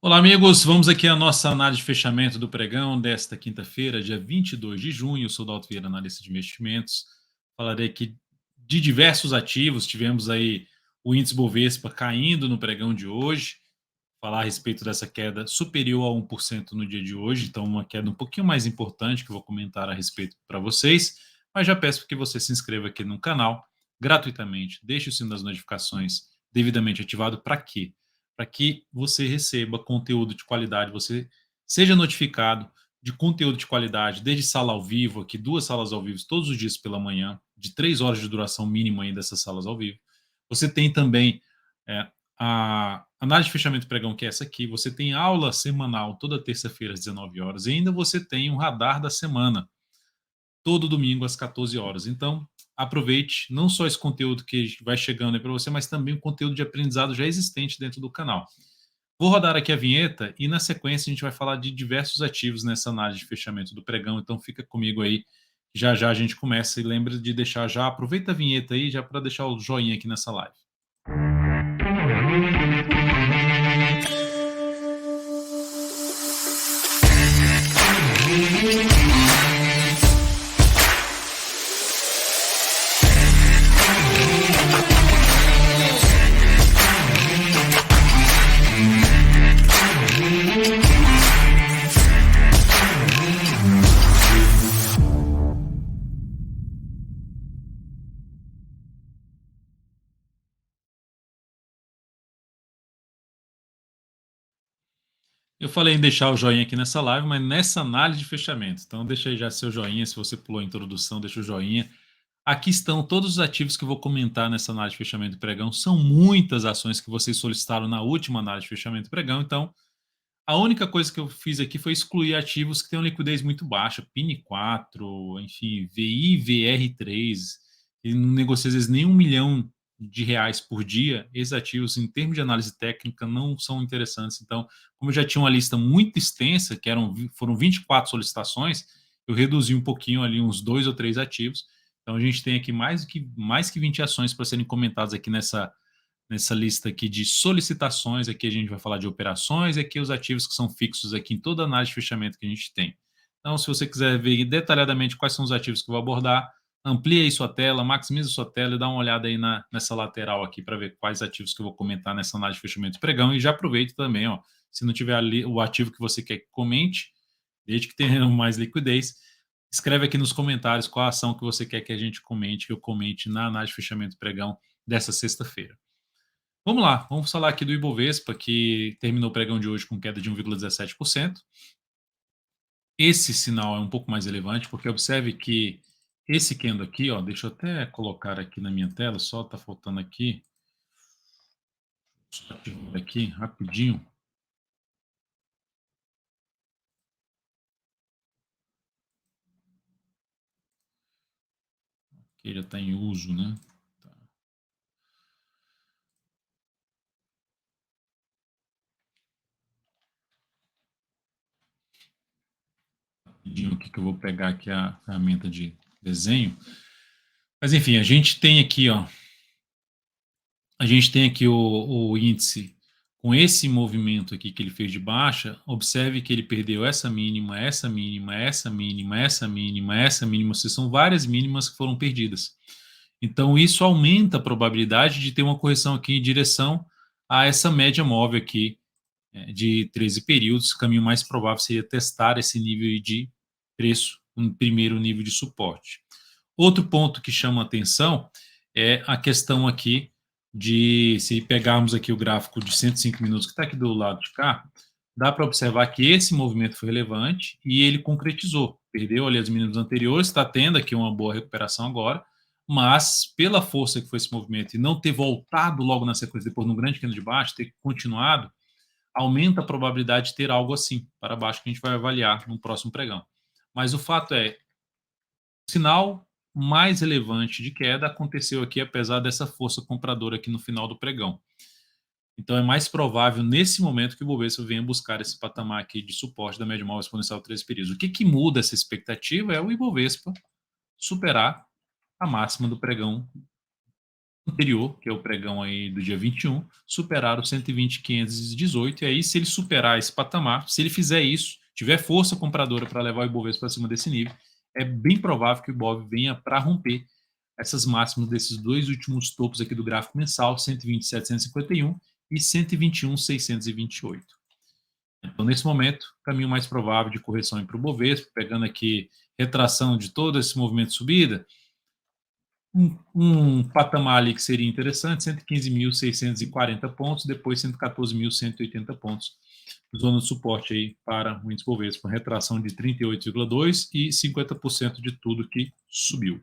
Olá, amigos. Vamos aqui à nossa análise de fechamento do pregão desta quinta-feira, dia 22 de junho. Eu sou Dalto Vieira, analista de investimentos. Falarei aqui de diversos ativos. Tivemos aí o índice Bovespa caindo no pregão de hoje. Falar a respeito dessa queda superior a 1% no dia de hoje. Então, uma queda um pouquinho mais importante que eu vou comentar a respeito para vocês. Mas já peço que você se inscreva aqui no canal gratuitamente. Deixe o sino das notificações devidamente ativado. Para quê? Para que você receba conteúdo de qualidade, você seja notificado de conteúdo de qualidade, desde sala ao vivo, aqui 2 salas ao vivo todos os dias pela manhã, de 3 horas de duração mínima aí dessas salas ao vivo. Você tem também a análise de fechamento do pregão, que é essa aqui. Você tem aula semanal toda terça-feira às 19 horas e ainda você tem um radar da semana todo domingo às 14 horas. Então, aproveite não só esse conteúdo que vai chegando aí para você, mas também o conteúdo de aprendizado já existente dentro do canal. Vou rodar aqui a vinheta e na sequência a gente vai falar de diversos ativos nessa análise de fechamento do pregão, então fica comigo aí, já já a gente começa e lembra de deixar já, aproveita a vinheta aí já para deixar o joinha aqui nessa live. Eu falei em deixar o joinha aqui nessa live, mas nessa análise de fechamento. Então, deixa aí já seu joinha. Se você pulou a introdução, deixa o joinha. Aqui estão todos os ativos que eu vou comentar nessa análise de fechamento do pregão. São muitas ações que vocês solicitaram na última análise de fechamento do pregão. Então, a única coisa que eu fiz aqui foi excluir ativos que têm uma liquidez muito baixa, PIN4, enfim, VI, VR3, e não negocia às vezes nem R$ 1 milhão por dia. Esses ativos, em termos de análise técnica, não são interessantes. Então, como eu já tinha uma lista muito extensa, foram 24 solicitações, eu reduzi um pouquinho ali, uns 2 ou 3 ativos. Então, a gente tem aqui mais que 20 ações para serem comentadas aqui nessa lista aqui de solicitações. Aqui a gente vai falar de operações, aqui os ativos que são fixos aqui em toda a análise de fechamento que a gente tem. Então, se você quiser ver detalhadamente quais são os ativos que eu vou abordar, amplie aí sua tela, maximize sua tela e dá uma olhada aí nessa lateral aqui para ver quais ativos que eu vou comentar nessa análise de fechamento do pregão. E já aproveite também, ó, se não tiver ali o ativo que você quer que comente, desde que tenha mais liquidez, escreve aqui nos comentários qual a ação que você quer que a gente comente, que eu comente na análise de fechamento do pregão dessa sexta-feira. Vamos lá, vamos falar aqui do Ibovespa, que terminou o pregão de hoje com queda de 1,17%. Esse sinal é um pouco mais relevante, porque observe que esse candle aqui, ó, deixa eu até colocar aqui na minha tela, só está faltando aqui, só ativar aqui rapidinho. Que já está em uso, né? Tá. Rapidinho aqui que eu vou pegar aqui a ferramenta de desenho. Mas enfim, a gente tem aqui o índice com esse movimento aqui que ele fez de baixa. Observe que ele perdeu essa mínima, essa mínima, essa mínima, essa mínima, essa mínima. São várias mínimas que foram perdidas. Então, isso aumenta a probabilidade de ter uma correção aqui em direção a essa média móvel aqui de 13 períodos. O caminho mais provável seria testar esse nível de preço, um primeiro nível de suporte. Outro ponto que chama a atenção é a questão aqui de, se pegarmos aqui o gráfico de 105 minutos, que está aqui do lado de cá, dá para observar que esse movimento foi relevante e ele concretizou. Perdeu ali as mínimas anteriores, está tendo aqui uma boa recuperação agora, mas pela força que foi esse movimento e não ter voltado logo na sequência, depois no grande candle de baixo, ter continuado, aumenta a probabilidade de ter algo assim para baixo que a gente vai avaliar no próximo pregão. Mas o fato é, o sinal mais relevante de queda aconteceu aqui, apesar dessa força compradora aqui no final do pregão. Então é mais provável nesse momento que o Bovespa venha buscar esse patamar aqui de suporte da média móvel exponencial 13 períodos. O que muda essa expectativa é o Ibovespa superar a máxima do pregão anterior, que é o pregão aí do dia 21, superar o 120.518, e aí se ele superar esse patamar, se ele fizer isso, tiver força compradora para levar o Ibovespa para cima desse nível, é bem provável que o Ibov venha para romper essas máximas desses dois últimos topos aqui do gráfico mensal, 120.751 e 121.628. Então, nesse momento, o caminho mais provável de correção é para o Bovespa, pegando aqui retração de todo esse movimento de subida, um patamar ali que seria interessante, 115.640 pontos, depois 114.180 pontos, zona de suporte aí para o índice Bovespa, retração de 38,2% e 50% de tudo que subiu.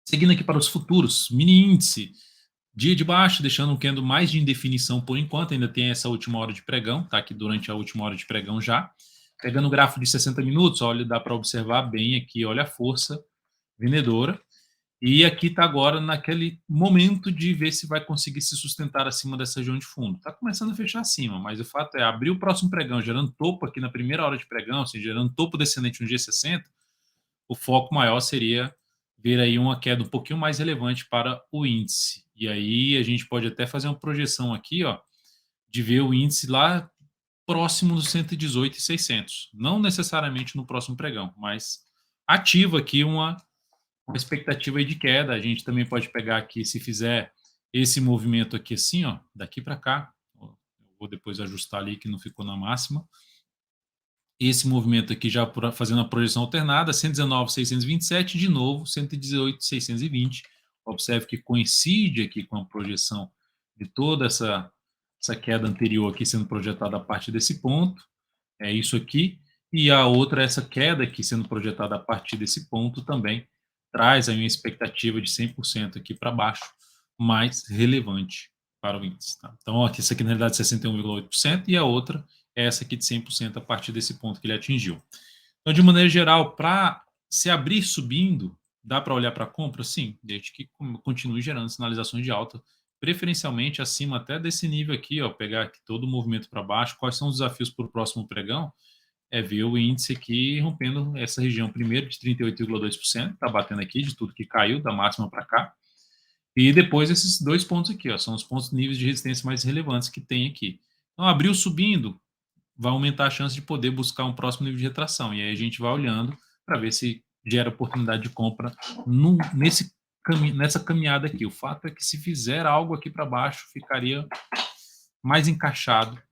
Seguindo aqui para os futuros, mini índice, dia de baixa, deixando um candle mais de indefinição por enquanto, ainda tem essa última hora de pregão, tá aqui durante a última hora de pregão já. Pegando o gráfico de 60 minutos, olha, dá para observar bem aqui, olha a força vendedora. E aqui está agora naquele momento de ver se vai conseguir se sustentar acima dessa região de fundo. Está começando a fechar acima, mas o fato é, abrir o próximo pregão, gerando topo aqui na primeira hora de pregão, assim, gerando topo descendente no G60, o foco maior seria ver aí uma queda um pouquinho mais relevante para o índice. E aí a gente pode até fazer uma projeção aqui, ó, de ver o índice lá próximo dos 118.600. Não necessariamente no próximo pregão, mas ativa aqui uma expectativa aí de queda. A gente também pode pegar aqui, se fizer esse movimento aqui assim, ó, daqui para cá, eu vou depois ajustar ali que não ficou na máxima. Esse movimento aqui já fazendo a projeção alternada, 119.627, de novo 118.620. Observe que coincide aqui com a projeção de toda essa queda anterior aqui sendo projetada a partir desse ponto. É isso aqui. E a outra, essa queda aqui sendo projetada a partir desse ponto também traz aí uma expectativa de 100% aqui para baixo, mais relevante para o índice. Tá? Então, aqui, essa aqui na realidade 61,8% e a outra é essa aqui de 100% a partir desse ponto que ele atingiu. Então, de maneira geral, para se abrir subindo, dá para olhar para a compra? Sim, desde que continue gerando sinalizações de alta, preferencialmente acima até desse nível aqui, ó, pegar aqui todo o movimento para baixo. Quais são os desafios para o próximo pregão? É ver o índice aqui rompendo essa região primeiro de 38,2%, está batendo aqui de tudo que caiu, da máxima para cá. E depois esses dois pontos aqui, ó, são os pontos níveis de resistência mais relevantes que tem aqui. Então, abriu subindo, vai aumentar a chance de poder buscar um próximo nível de retração. E aí a gente vai olhando para ver se gera oportunidade de compra nessa caminhada aqui. O fato é que se fizer algo aqui para baixo, ficaria mais encaixado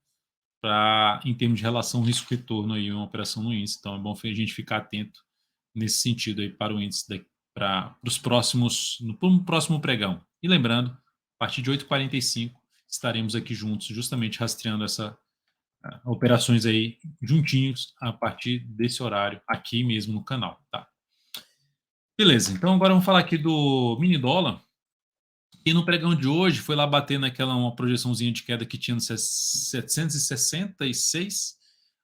em termos de relação risco-retorno aí, uma operação no índice. Então é bom a gente ficar atento nesse sentido aí para o índice para os próximos, no próximo pregão. E lembrando, a partir de 8h45 estaremos aqui juntos, justamente rastreando essa operações aí juntinhos a partir desse horário aqui mesmo no canal, tá? Beleza, então agora vamos falar aqui do mini dólar. E no pregão de hoje foi lá bater naquela uma projeçãozinha de queda que tinha no 766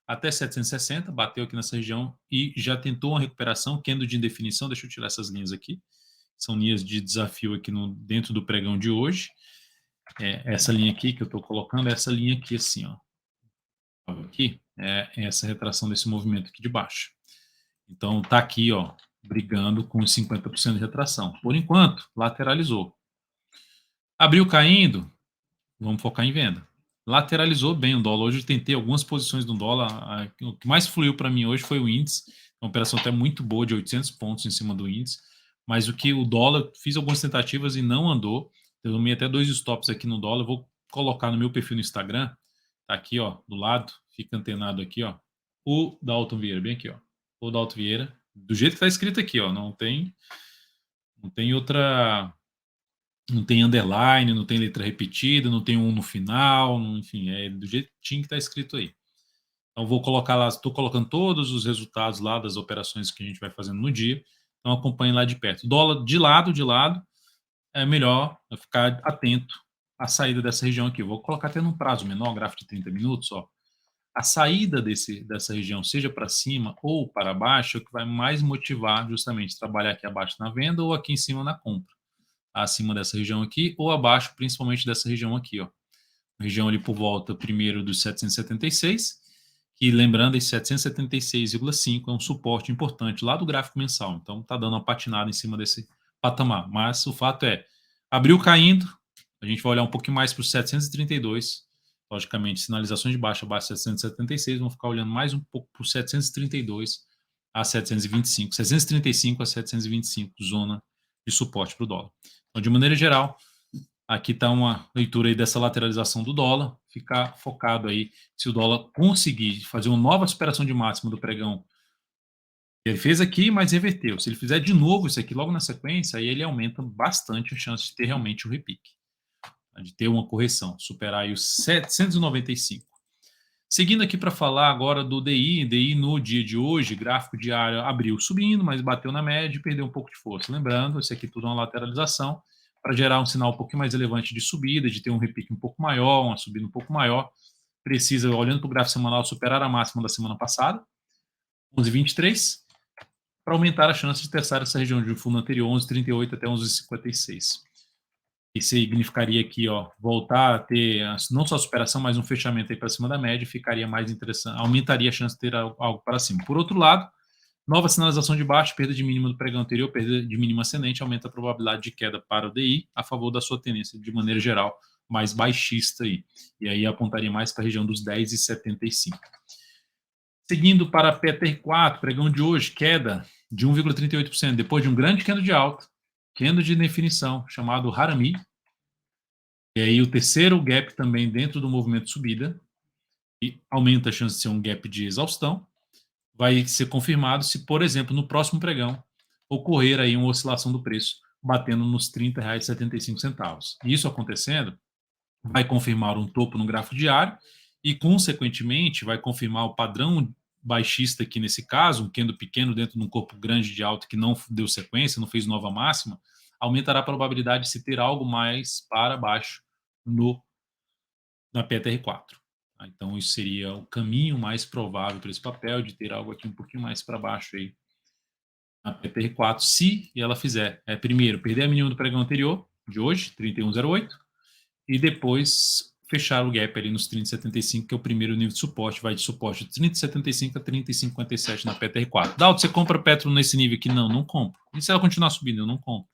até 760, bateu aqui nessa região e já tentou uma recuperação, candle de indefinição. Deixa eu tirar essas linhas aqui, são linhas de desafio aqui dentro do pregão de hoje. Essa linha aqui que eu estou colocando, essa linha aqui assim, ó, aqui é essa retração desse movimento aqui de baixo. Então tá aqui, ó, brigando com 50% de retração. Por enquanto, lateralizou. Abriu caindo, vamos focar em venda. Lateralizou bem o dólar. Hoje eu tentei algumas posições no dólar. O que mais fluiu para mim hoje foi o índice. Uma operação até muito boa, de 800 pontos em cima do índice. Mas o dólar, fiz algumas tentativas e não andou. Eu tomei até 2 stops aqui no dólar. Vou colocar no meu perfil no Instagram. Tá aqui, ó, do lado. Fica antenado aqui, ó. O Dalton Vieira, bem aqui, ó. O Dalton Vieira. Do jeito que tá escrito aqui, ó. Não tem outra... Não tem underline, não tem letra repetida, não tem um no final, enfim, é do jeitinho que está escrito aí. Então, vou colocar lá, estou colocando todos os resultados lá das operações que a gente vai fazendo no dia. Então, acompanhe lá de perto. Dólar de lado, é melhor ficar atento à saída dessa região aqui. Vou colocar até num prazo menor, gráfico de 30 minutos, ó. A saída dessa região, seja para cima ou para baixo, é o que vai mais motivar justamente trabalhar aqui abaixo na venda ou aqui em cima na compra. Acima dessa região aqui ou abaixo, principalmente dessa região aqui, ó. Região ali por volta primeiro dos 776, que lembrando, esse 776,5 é um suporte importante lá do gráfico mensal. Então tá dando uma patinada em cima desse patamar. Mas o fato é, Abriu caindo, a gente vai olhar um pouquinho mais para os 732. Logicamente, sinalizações de baixa, abaixo de 776, vamos ficar olhando mais um pouco para os 732 a 725, 735 a 725, zona de suporte para o dólar. Então, de maneira geral, aqui está uma leitura aí dessa lateralização do dólar, ficar focado aí, se o dólar conseguir fazer uma nova superação de máxima do pregão, ele fez aqui, mas reverteu. Se ele fizer de novo isso aqui logo na sequência, aí ele aumenta bastante a chance de ter realmente o repique, de ter uma correção, superar aí os 795. Seguindo aqui para falar agora do DI no dia de hoje, gráfico diário abriu subindo, mas bateu na média e perdeu um pouco de força. Lembrando, isso aqui tudo é uma lateralização, para gerar um sinal um pouquinho mais relevante de subida, de ter um repique um pouco maior, uma subida um pouco maior, precisa, olhando para o gráfico semanal, superar a máxima da semana passada, 11,23, para aumentar a chance de testar essa região de fundo anterior, 11,38 até 11,56. E significaria aqui, ó, voltar a ter não só a superação, mas um fechamento aí para cima da média, ficaria mais interessante, aumentaria a chance de ter algo para cima. Por outro lado, nova sinalização de baixa, perda de mínima do pregão anterior, perda de mínima ascendente, aumenta a probabilidade de queda para o DI, a favor da sua tendência, de maneira geral, mais baixista aí. E aí apontaria mais para a região dos 10,75. Seguindo para a PTR4, pregão de hoje, queda de 1,38%, depois de um grande candle de alta, candle de definição, chamado Harami. E aí o terceiro gap também dentro do movimento de subida, e aumenta a chance de ser um gap de exaustão, vai ser confirmado se, por exemplo, no próximo pregão, ocorrer aí uma oscilação do preço, batendo nos R$ 30,75. Isso acontecendo, vai confirmar um topo no gráfico diário e, consequentemente, vai confirmar o padrão baixista aqui nesse caso, um candle pequeno dentro de um corpo grande de alta que não deu sequência, não fez nova máxima, aumentará a probabilidade de se ter algo mais para baixo na PTR4. Então, isso seria o caminho mais provável para esse papel, de ter algo aqui um pouquinho mais para baixo aí na PTR4, se ela fizer, primeiro, perder a mínima do pregão anterior, de hoje, 31,08, e depois fechar o gap ali nos 30,75, que é o primeiro nível de suporte, vai de suporte de 30,75 a 30,57 na PTR4. Dalton, você compra Petro nesse nível aqui? Não, não compro. E se ela continuar subindo? Eu não compro.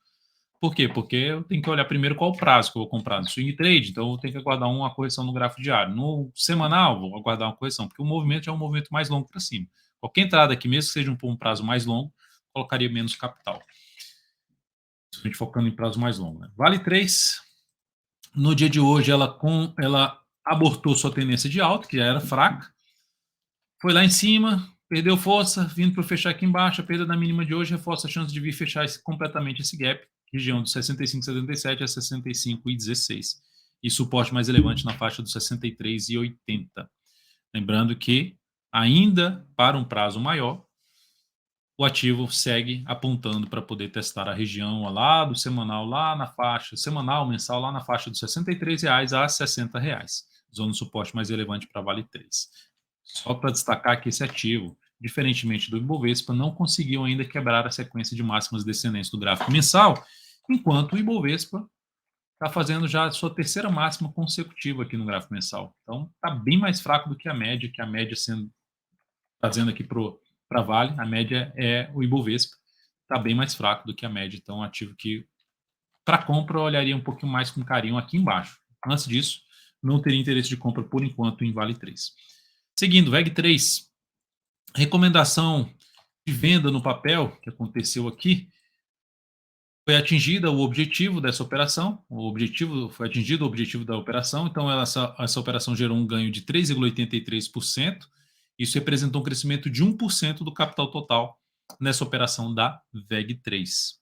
Por quê? Porque eu tenho que olhar primeiro qual o prazo que eu vou comprar no swing trade, então eu tenho que aguardar uma correção no gráfico diário. No semanal, vou aguardar uma correção, porque o movimento é um movimento mais longo para cima. Qualquer entrada aqui, mesmo que seja por um prazo mais longo, colocaria menos capital. A gente focando em prazo mais longo. Né? Vale 3, no dia de hoje, ela abortou sua tendência de alta, que já era fraca, foi lá em cima, perdeu força, vindo para fechar aqui embaixo, a perda da mínima de hoje reforça a chance de vir fechar completamente esse gap, região dos 65,77 a 65,16. E suporte mais relevante na faixa dos 63,80. Lembrando que, ainda para um prazo maior, o ativo segue apontando para poder testar a região lá do semanal, lá na faixa, semanal, mensal, lá na faixa dos R$ 63,00 a R$ 60,00. Zona de suporte mais relevante para Vale 3. Só para destacar que esse ativo, diferentemente do Ibovespa, não conseguiu ainda quebrar a sequência de máximas descendentes do gráfico mensal, enquanto o Ibovespa está fazendo já a sua terceira máxima consecutiva aqui no gráfico mensal. Então, está bem mais fraco do que a média sendo trazendo aqui para Vale, a média é o Ibovespa, está bem mais fraco do que a média, então ativo que para compra eu olharia um pouquinho mais com carinho aqui embaixo. Antes disso, não teria interesse de compra por enquanto em Vale 3. Seguindo, VEG 3, recomendação de venda no papel que aconteceu aqui, foi atingido o objetivo dessa operação, foi atingido o objetivo da operação, então essa operação gerou um ganho de 3,83%, isso representou um crescimento de 1% do capital total nessa operação da VEG 3.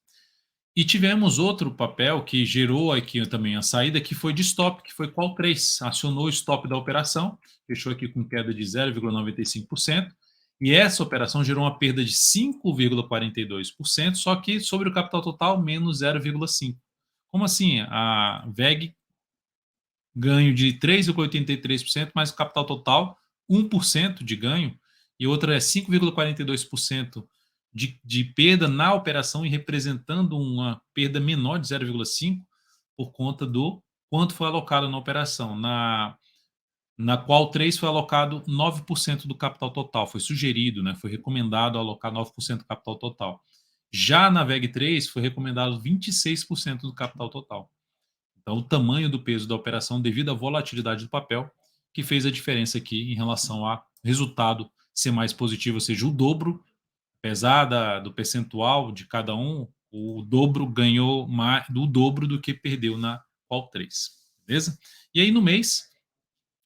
E tivemos outro papel que gerou aqui também a saída, que foi de stop, que foi Qual 3, acionou o stop da operação, fechou aqui com queda de 0,95%, e essa operação gerou uma perda de 5,42%, só que sobre o capital total, menos 0,5%. Como assim? A VEG ganho de 3,83%, mais o capital total, 1% de ganho, e outra é 5,42% de perda na operação e representando uma perda menor de 0,5% por conta do quanto foi alocado na operação. Na qual 3 foi alocado 9% do capital total, foi sugerido, né, foi recomendado alocar 9% do capital total. Já na VEG 3 foi recomendado 26% do capital total. Então, o tamanho do peso da operação devido à volatilidade do papel, que fez a diferença aqui em relação ao resultado ser mais positivo, ou seja, o dobro, apesar do percentual de cada um, o dobro ganhou mais, do dobro do que perdeu na Qual 3, beleza? E aí no mês,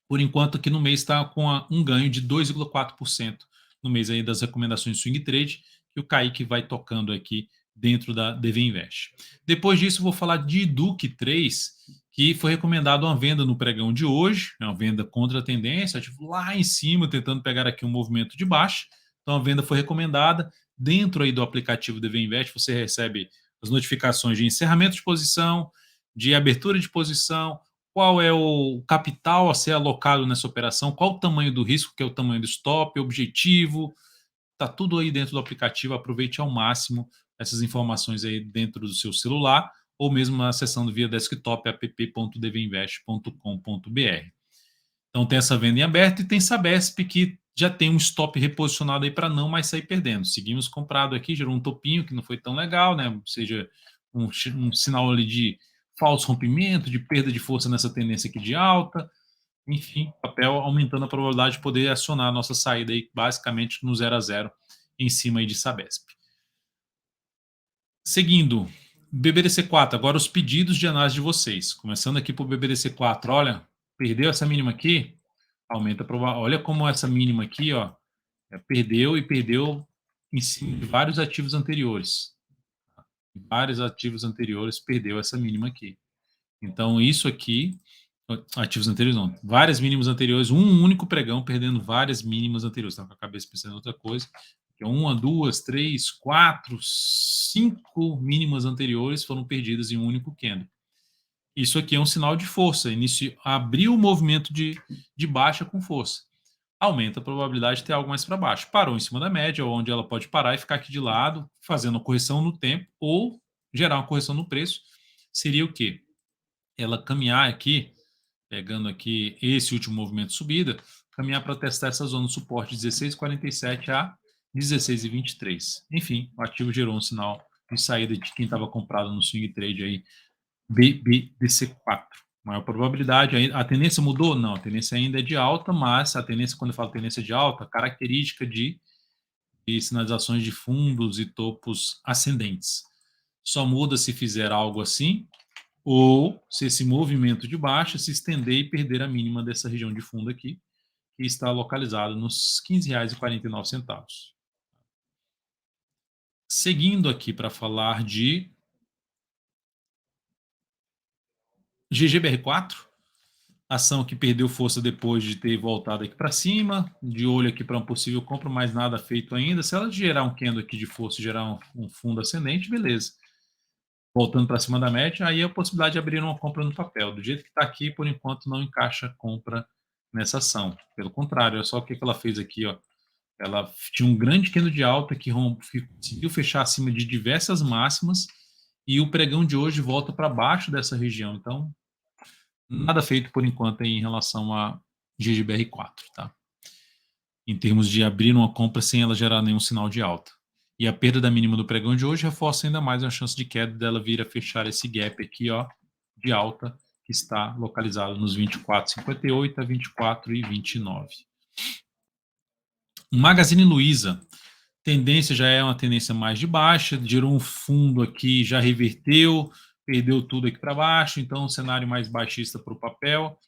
por enquanto aqui no mês está com um ganho de 2,4% no mês aí das recomendações swing trade, que o Kaique vai tocando aqui dentro da DV Invest. Depois disso, vou falar de Duque 3, que foi recomendado uma venda no pregão de hoje, é uma venda contra a tendência, tipo, lá em cima, tentando pegar aqui um movimento de baixa. Então a venda foi recomendada. Dentro aí do aplicativo DV Invest, você recebe as notificações de encerramento de posição, de abertura de posição, qual é o capital a ser alocado nessa operação, qual o tamanho do risco, que é o tamanho do stop, objetivo, está tudo aí dentro do aplicativo. Aproveite ao máximo essas informações aí dentro do seu celular ou mesmo acessando via desktop app.dvinvest.com.br. Então tem essa venda em aberto e tem Sabesp, que já tem um stop reposicionado aí para não mais sair perdendo. Seguimos comprado aqui, gerou um topinho que não foi tão legal, né? Ou seja, um sinal ali de falso rompimento, de perda de força nessa tendência aqui de alta. Enfim, papel aumentando a probabilidade de poder acionar a nossa saída aí, basicamente no 0 a 0 em cima aí de Sabesp. Seguindo, BBDC4, agora os pedidos de análise de vocês. Começando aqui para o BBDC4, olha, perdeu essa mínima aqui, aumenta a probabilidade. Olha como essa mínima aqui, ó, perdeu e perdeu em cima de vários ativos anteriores. Vários ativos anteriores perdeu essa mínima aqui. Então, isso aqui, ativos anteriores não, várias mínimas anteriores, um único pregão perdendo várias mínimas anteriores. Estava com a cabeça pensando em outra coisa. Que uma, duas, três, quatro, cinco mínimas anteriores foram perdidas em um único candle. Isso aqui é um sinal de força. Abriu o movimento de baixa com força. Aumenta a probabilidade de ter algo mais para baixo. Parou em cima da média, onde ela pode parar e ficar aqui de lado, fazendo uma correção no tempo ou gerar uma correção no preço. Seria o quê? Ela caminhar aqui, pegando aqui esse último movimento de subida, caminhar para testar essa zona de suporte de 16,47 a 16,23. Enfim, o ativo gerou um sinal de saída de quem estava comprado no swing trade aí, BBDC4. Maior probabilidade, a tendência mudou? Não, a tendência ainda é de alta, mas a tendência, quando eu falo tendência de alta, característica de sinalizações de fundos e topos ascendentes. Só muda se fizer algo assim, ou se esse movimento de baixa se estender e perder a mínima dessa região de fundo aqui, que está localizada nos R$ 15,49. Seguindo aqui para falar de GGBR4, ação que perdeu força depois de ter voltado aqui para cima, de olho aqui para uma possível compra, mas nada feito ainda. Se ela gerar um candle aqui de força e gerar um fundo ascendente, beleza. Voltando para cima da média, aí é a possibilidade de abrir uma compra no papel. Do jeito que está aqui, por enquanto, não encaixa compra nessa ação. Pelo contrário, olha só o que ela fez aqui, ó. Ela tinha um grande candle de alta que conseguiu fechar acima de diversas máximas e o pregão de hoje volta para baixo dessa região. Então, nada feito por enquanto em relação a GGBR4, tá? Em termos de abrir uma compra sem ela gerar nenhum sinal de alta. E a perda da mínima do pregão de hoje reforça ainda mais a chance de queda dela vir a fechar esse gap aqui, ó, de alta, que está localizado nos 24,58 a 24,29. Magazine Luiza, tendência já é uma tendência mais de baixa, gerou um fundo aqui, já reverteu, perdeu tudo aqui para baixo, então um cenário mais baixista para o papel.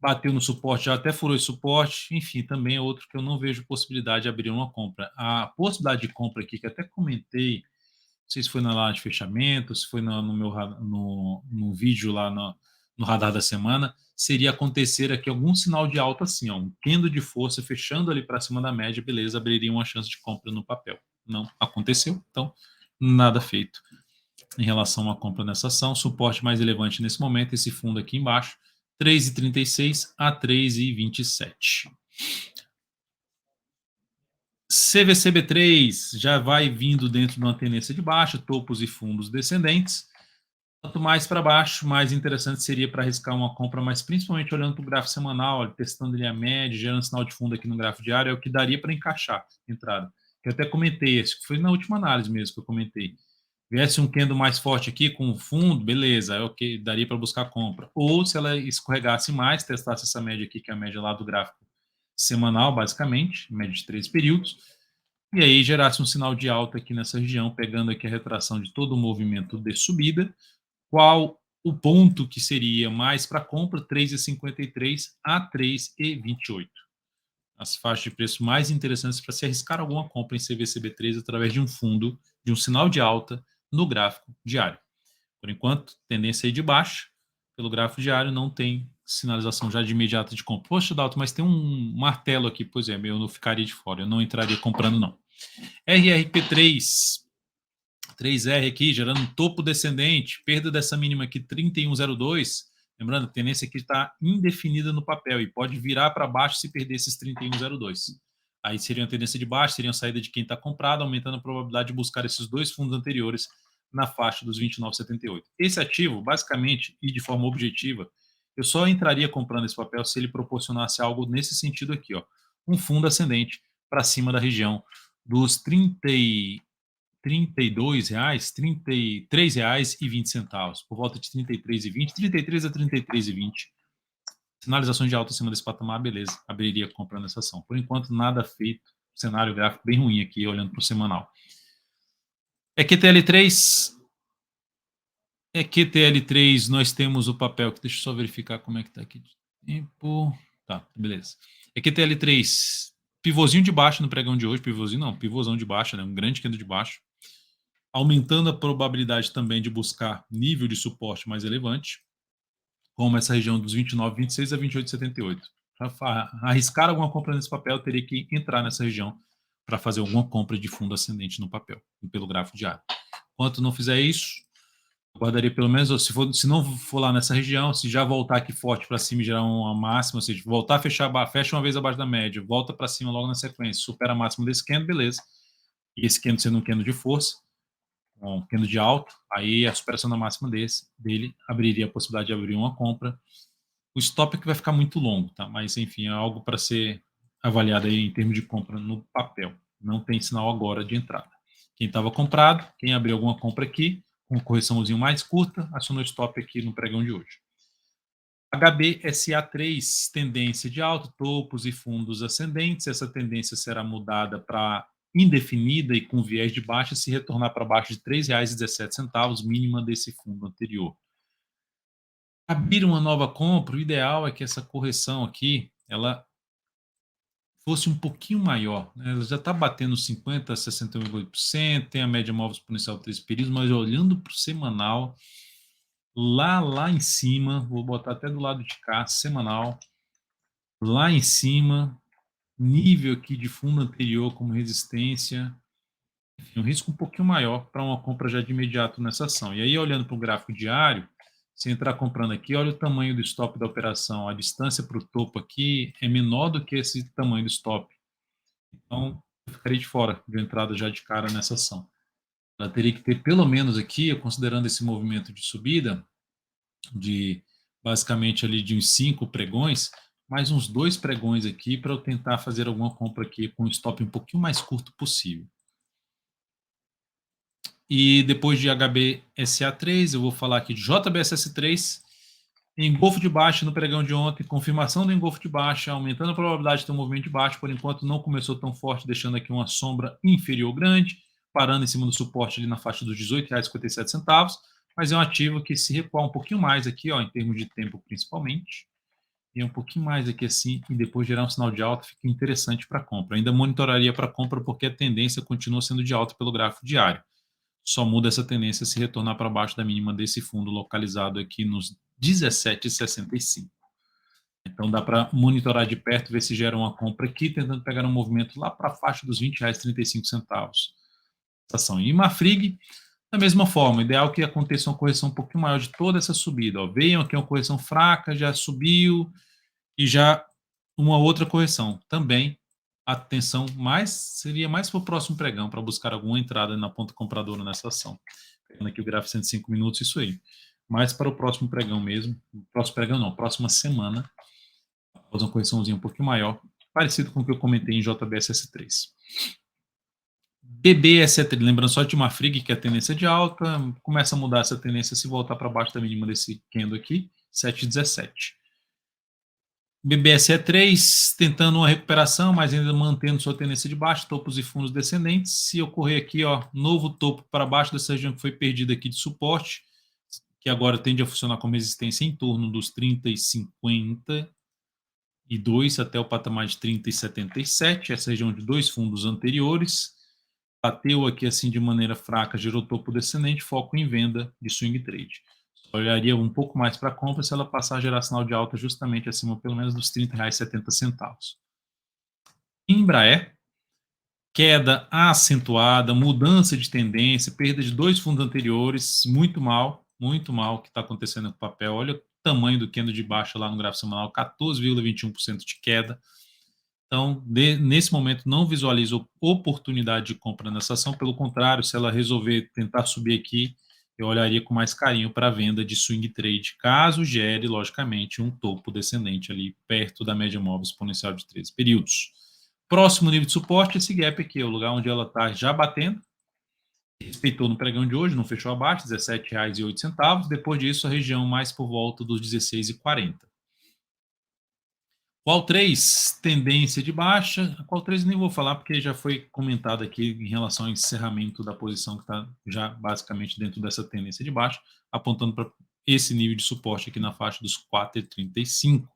Bateu no suporte, já até furou esse suporte, enfim, também é outro que eu não vejo possibilidade de abrir uma compra. A possibilidade de compra aqui, que até comentei, não sei se foi na live de fechamento, se foi no vídeo lá no radar da semana, seria acontecer aqui algum sinal de alta assim, ó, um candle de força fechando ali para cima da média, beleza, abriria uma chance de compra no papel. Não aconteceu, então nada feito em relação à compra nessa ação. Suporte mais relevante nesse momento, esse fundo aqui embaixo, 3,36 a 3,27. CVCB3 já vai vindo dentro de uma tendência de baixa, topos e fundos descendentes. Quanto mais para baixo, mais interessante seria para arriscar uma compra, mas principalmente olhando para o gráfico semanal, testando ali a média, gerando sinal de fundo aqui no gráfico diário, é o que daria para encaixar entrada. Eu até comentei, isso foi na última análise mesmo que eu comentei. Viesse um candle mais forte aqui com o fundo, beleza, é ok, daria para buscar compra. Ou se ela escorregasse mais, testasse essa média aqui, que é a média lá do gráfico semanal, basicamente, média de 3 períodos, e aí gerasse um sinal de alta aqui nessa região, pegando aqui a retração de todo o movimento de subida. Qual o ponto que seria mais para compra? 3,53 a 3,28. As faixas de preço mais interessantes para se arriscar alguma compra em CVCB3 através de um fundo, de um sinal de alta no gráfico diário. Por enquanto, tendência aí de baixa. Pelo gráfico diário, não tem sinalização já de imediata de compra. Poxa, Dalton, mas tem um martelo aqui. Pois é, eu não ficaria de fora. Eu não entraria comprando, não. RRP3, 3R aqui, gerando um topo descendente. Perda dessa mínima aqui, 31,02. Lembrando, a tendência aqui está indefinida no papel e pode virar para baixo se perder esses 31,02. Aí seria uma tendência de baixo, seria uma saída de quem está comprado, aumentando a probabilidade de buscar esses dois fundos anteriores na faixa dos 29,78. Esse ativo, basicamente e de forma objetiva, eu só entraria comprando esse papel se ele proporcionasse algo nesse sentido aqui, ó, um fundo ascendente para cima da região dos 32 reais, R$ 33,20, por volta de 33,20, 33 a 33,20. Sinalizações de alta acima desse patamar, beleza, abriria comprando essa ação. Por enquanto, nada feito, cenário gráfico bem ruim aqui, olhando para o semanal. EQTL3, nós temos o papel, que deixa eu só verificar como é que está aqui de tempo. Tá, beleza. EQTL3, pivôzinho de baixo no pregão de hoje, pivôzinho não, pivôzão de baixo, né, um grande candle de baixo, aumentando a probabilidade também de buscar nível de suporte mais elevante, como essa região dos 29,26 a 28,78. Para arriscar alguma compra nesse papel, teria que entrar nessa região para fazer alguma compra de fundo ascendente no papel, pelo gráfico diário. Enquanto não fizer isso, guardaria pelo menos, se não for lá nessa região, se já voltar aqui forte para cima e gerar uma máxima, ou seja, voltar a fecha uma vez abaixo da média, volta para cima logo na sequência, supera a máxima desse candle, beleza. E esse candle sendo um candle de força, um candle de alto, aí a superação da máxima dele abriria a possibilidade de abrir uma compra. O stop é que vai ficar muito longo, tá? Mas enfim, é algo para ser avaliado aí em termos de compra no papel. Não tem sinal agora de entrada. Quem estava comprado, quem abriu alguma compra aqui, com uma correçãozinho mais curta, acionou stop aqui no pregão de hoje. HBSA3, tendência de alto, topos e fundos ascendentes. Essa tendência será mudada para indefinida e com viés de baixa se retornar para baixo de R$ 3,17, mínima desse fundo anterior. Abrir uma nova compra, o ideal é que essa correção aqui, ela fosse um pouquinho maior, né? Ela já está batendo 50%, 61,8%, tem a média móvel exponencial de 3 períodos, mas olhando para o semanal, lá em cima, vou botar até do lado de cá, semanal, lá em cima, nível aqui de fundo anterior como resistência, enfim, um risco um pouquinho maior para uma compra já de imediato nessa ação. E aí, olhando para o gráfico diário, se entrar comprando aqui, olha o tamanho do stop da operação. A distância para o topo aqui é menor do que esse tamanho do stop. Então, eu ficaria de fora de entrada já de cara nessa ação. Ela teria que ter pelo menos aqui, considerando esse movimento de subida, de basicamente ali de uns 5 pregões, mais uns 2 pregões aqui para eu tentar fazer alguma compra aqui com um stop um pouquinho mais curto possível. E depois de HBSA3, eu vou falar aqui de JBSS3, engolfo de baixa no pregão de ontem, confirmação do engolfo de baixa, aumentando a probabilidade de ter um movimento de baixa, por enquanto não começou tão forte, deixando aqui uma sombra inferior grande, parando em cima do suporte ali na faixa dos R$ 18,57, mas é um ativo que se recuar um pouquinho mais aqui, ó, em termos de tempo principalmente, e um pouquinho mais aqui assim, e depois gerar um sinal de alta, fica interessante para compra. Ainda monitoraria para compra porque a tendência continua sendo de alta pelo gráfico diário. Só muda essa tendência se retornar para baixo da mínima desse fundo localizado aqui nos 17,65. Então dá para monitorar de perto, ver se gera uma compra aqui, tentando pegar um movimento lá para a faixa dos R$ 20,35. Ação. E Mafrig, da mesma forma, ideal que aconteça uma correção um pouquinho maior de toda essa subida. Ó. Veio aqui uma correção fraca, já subiu, e já uma outra correção. Também atenção seria mais para o próximo pregão, para buscar alguma entrada na ponta compradora nessa ação. Pegando aqui o gráfico 105 minutos, isso aí. Mais para o próximo pregão mesmo. Próximo pregão não, próxima semana. Após uma correçãozinha um pouquinho maior, parecido com o que eu comentei em JBSS3. BBSE3, lembrando só de uma Frig, que é a tendência de alta, começa a mudar essa tendência se voltar para baixo da mínima desse candle aqui, 7,17. BBSE3 tentando uma recuperação, mas ainda mantendo sua tendência de baixo, topos e fundos descendentes. Se ocorrer aqui, ó, novo topo para baixo dessa região que foi perdida aqui de suporte, que agora tende a funcionar como resistência em torno dos 30,52 até o patamar de 30,77, essa região de dois fundos anteriores. Bateu aqui assim de maneira fraca, gerou topo descendente, foco em venda de swing trade. Olharia um pouco mais para a compra se ela passar a gerar sinal de alta justamente acima pelo menos dos R$ 30,70. Embraer, queda acentuada, mudança de tendência, perda de dois fundos anteriores, muito mal o que está acontecendo com o papel. Olha o tamanho do candle de baixa lá no gráfico semanal, 14,21% de queda. Então, nesse momento, não visualizo oportunidade de compra nessa ação. Pelo contrário, se ela resolver tentar subir aqui, eu olharia com mais carinho para a venda de swing trade, caso gere, logicamente, um topo descendente ali perto da média móvel exponencial de 13 períodos. Próximo nível de suporte, esse gap aqui, é o lugar onde ela está já batendo. Respeitou no pregão de hoje, não fechou abaixo, R$ 17,08. Depois disso, a região mais por volta dos R$ 16,40. Qual 3, tendência de baixa. Qual 3 nem vou falar porque já foi comentado aqui em relação ao encerramento da posição que está já basicamente dentro dessa tendência de baixa, apontando para esse nível de suporte aqui na faixa dos 4,35.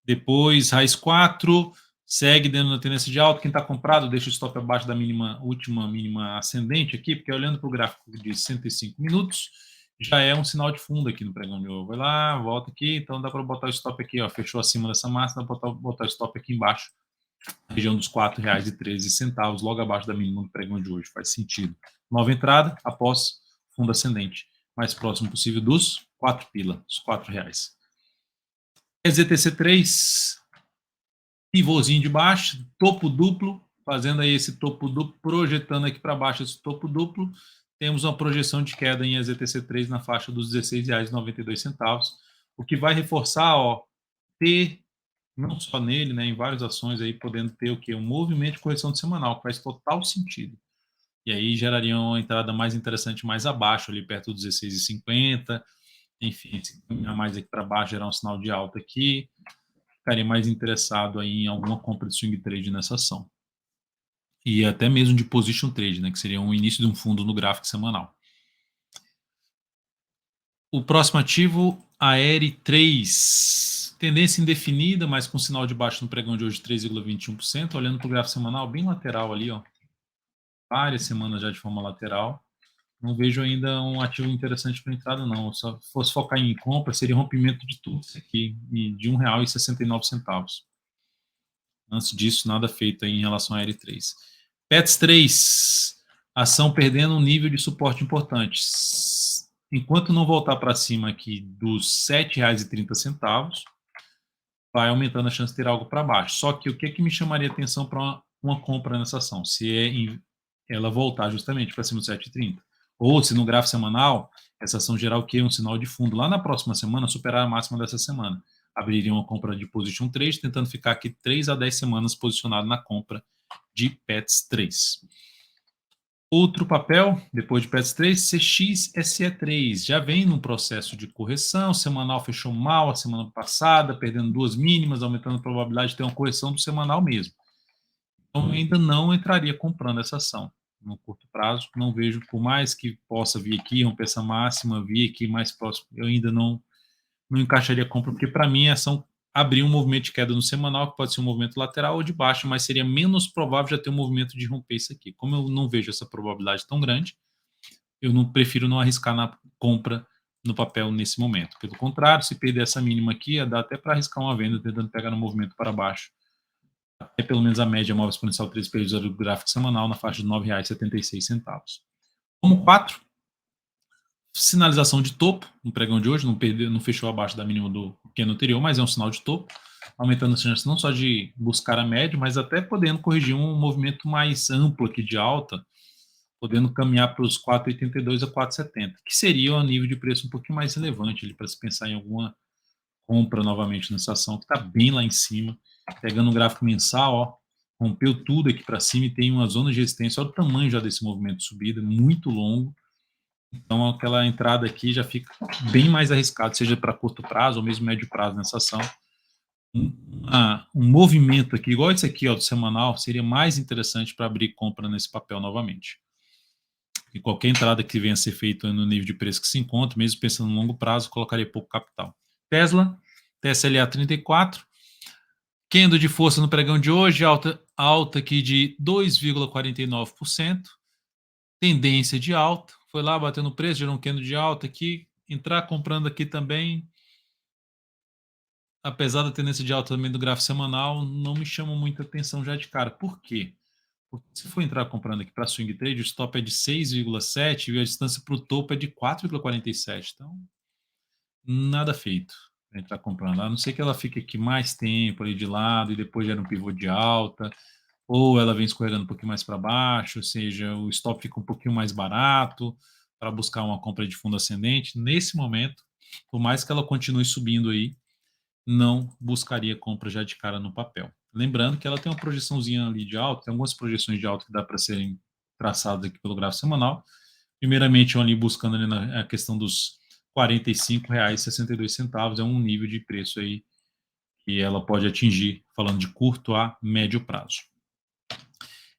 Depois, raiz 4, segue dentro da tendência de alta. Quem está comprado, deixa o stop abaixo da última mínima ascendente aqui, porque olhando para o gráfico de 105 minutos, já é um sinal de fundo aqui no pregão de ouro. Vai lá, volta aqui, então dá para botar o stop aqui, ó, fechou acima dessa massa, dá para botar o stop aqui embaixo, na região dos R$ 4,13, logo abaixo da mínima do pregão de hoje, faz sentido. Nova entrada após fundo ascendente, mais próximo possível dos 4 pila, os R$ 4. EZTC3, pivôzinho de baixo, topo duplo, fazendo aí esse topo duplo, projetando aqui para baixo esse topo duplo. Temos uma projeção de queda em EZTC3 na faixa dos R$ 16,92, o que vai reforçar, ó, ter, não só nele, né, em várias ações aí, podendo ter o quê? Um movimento de correção de semanal, que faz total sentido. E aí geraria uma entrada mais interessante mais abaixo, ali perto dos 16,50, enfim, se caminhar mais aqui para baixo, gerar um sinal de alta aqui, ficaria mais interessado aí em alguma compra de swing trade nessa ação. E até mesmo de position trade, né, que seria o início de um fundo no gráfico semanal. O próximo ativo, AR3. Tendência indefinida, mas com sinal de baixo no pregão de hoje, 3,21%. Olhando para o gráfico semanal, bem lateral ali, ó. Várias semanas já de forma lateral. Não vejo ainda um ativo interessante para entrada, não. Se fosse focar em compra, seria rompimento de tudo isso aqui, de R$ 1,69. Antes disso, nada feito aí em relação a R3. PETS 3, ação perdendo um nível de suporte importante. Enquanto não voltar para cima aqui dos R$ 7,30, vai aumentando a chance de ter algo para baixo. Só que o que me chamaria atenção para uma compra nessa ação? Se ela voltar justamente para cima dos 7,30. Ou se no gráfico semanal, essa ação gerar o quê? Um sinal de fundo lá na próxima semana, superar a máxima dessa semana. Abriria uma compra de position trade, tentando ficar aqui 3 a 10 semanas posicionado na compra de PETS 3. Outro papel, depois de PETS 3, CXSE3. Já vem num processo de correção, semanal fechou mal a semana passada, perdendo duas mínimas, aumentando a probabilidade de ter uma correção do semanal mesmo. Então, ainda não entraria comprando essa ação. No curto prazo, não vejo, por mais que possa vir aqui, romper essa máxima, vir aqui mais próximo, eu ainda não encaixaria a compra, porque para mim a ação abrir um movimento de queda no semanal, que pode ser um movimento lateral ou de baixo, mas seria menos provável já ter um movimento de romper isso aqui. Como eu não vejo essa probabilidade tão grande, eu prefiro não arriscar na compra no papel nesse momento. Pelo contrário, se perder essa mínima aqui, dá até para arriscar uma venda tentando pegar no movimento para baixo, até pelo menos a média móvel exponencial 3 períodos do gráfico semanal na faixa de R$ 9,76. Como 4, sinalização de topo no pregão de hoje, não fechou abaixo da mínima do candle anterior, mas é um sinal de topo, aumentando a chance não só de buscar a média, mas até podendo corrigir um movimento mais amplo aqui de alta, podendo caminhar para os 4,82 a 4,70, que seria um nível de preço um pouquinho mais relevante para se pensar em alguma compra novamente nessa ação, que está bem lá em cima. Pegando o gráfico mensal, ó, rompeu tudo aqui para cima e tem uma zona de resistência. Olha o tamanho já desse movimento de subida, muito longo. Então, aquela entrada aqui já fica bem mais arriscado, seja para curto prazo ou mesmo médio prazo nessa ação. Um movimento aqui, igual esse aqui, ó, do semanal, seria mais interessante para abrir compra nesse papel novamente. E qualquer entrada que venha a ser feita no nível de preço que se encontra, mesmo pensando no longo prazo, colocaria pouco capital. Tesla, TSLA 34, candle de força no pregão de hoje, alta aqui de 2,49%, tendência de alta, foi lá batendo preço, gerou um candle de alta aqui, entrar comprando aqui também, apesar da tendência de alta também do gráfico semanal, não me chama muita atenção já de cara. Por quê? Porque se for entrar comprando aqui para swing trade, o stop é de 6,7 e a distância para o topo é de 4,47. Então, nada feito para entrar comprando. A não ser que ela fique aqui mais tempo ali de lado e depois gera um pivô de alta, ou ela vem escorregando um pouquinho mais para baixo, ou seja, o stop fica um pouquinho mais barato para buscar uma compra de fundo ascendente. Nesse momento, por mais que ela continue subindo aí, não buscaria compra já de cara no papel. Lembrando que ela tem uma projeçãozinha ali de alta, tem algumas projeções de alta que dá para serem traçadas aqui pelo gráfico semanal. Primeiramente, ali buscando ali na questão dos R$ 45,62, é um nível de preço aí que ela pode atingir, falando de curto a médio prazo.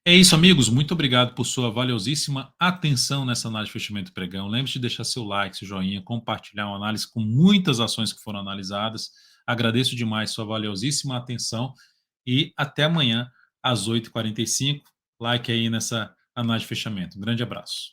É isso, amigos. Muito obrigado por sua valiosíssima atenção nessa análise de fechamento pregão. Lembre-se de deixar seu like, seu joinha, compartilhar uma análise com muitas ações que foram analisadas. Agradeço demais sua valiosíssima atenção e até amanhã às 8h45. Like aí nessa análise de fechamento. Um grande abraço.